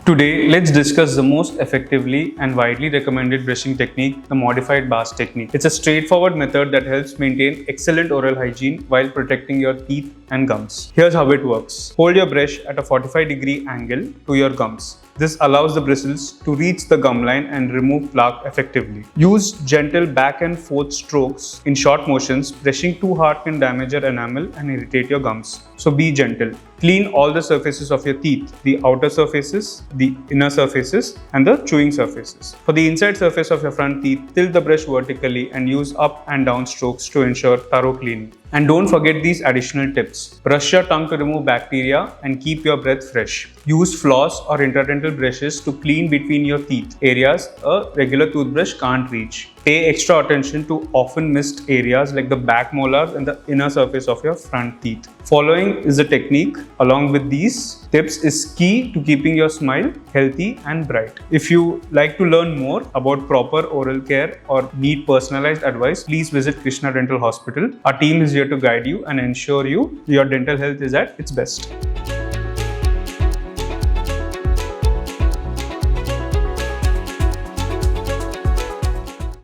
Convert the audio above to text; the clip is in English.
Today, let's discuss the most effectively and widely recommended brushing technique, the modified bars technique. It's a straightforward method that helps maintain excellent oral hygiene while protecting your teeth and gums. Here's how it works. Hold your brush at a 45-degree angle to your gums. This allows the bristles to reach the gum line and remove plaque effectively. Use gentle back and forth strokes in short motions. Brushing too hard can damage your enamel and irritate your gums. So be gentle. Clean all the surfaces of your teeth, the outer surfaces, the inner surfaces, and the chewing surfaces. For the inside surface of your front teeth, tilt the brush vertically and use up and down strokes to ensure thorough cleaning. And don't forget these additional tips. Brush your tongue to remove bacteria and keep your breath fresh. Use floss or interdental brushes to clean between your teeth, areas a regular toothbrush can't reach. Pay extra attention to often missed areas like the back molars and the inner surface of your front teeth. Following is the technique along with these tips is key to keeping your smile healthy and bright. If you like to learn more about proper oral care or need personalized advice, please visit Krishna Dental Hospital. Our team is here to guide you and ensure your dental health is at its best.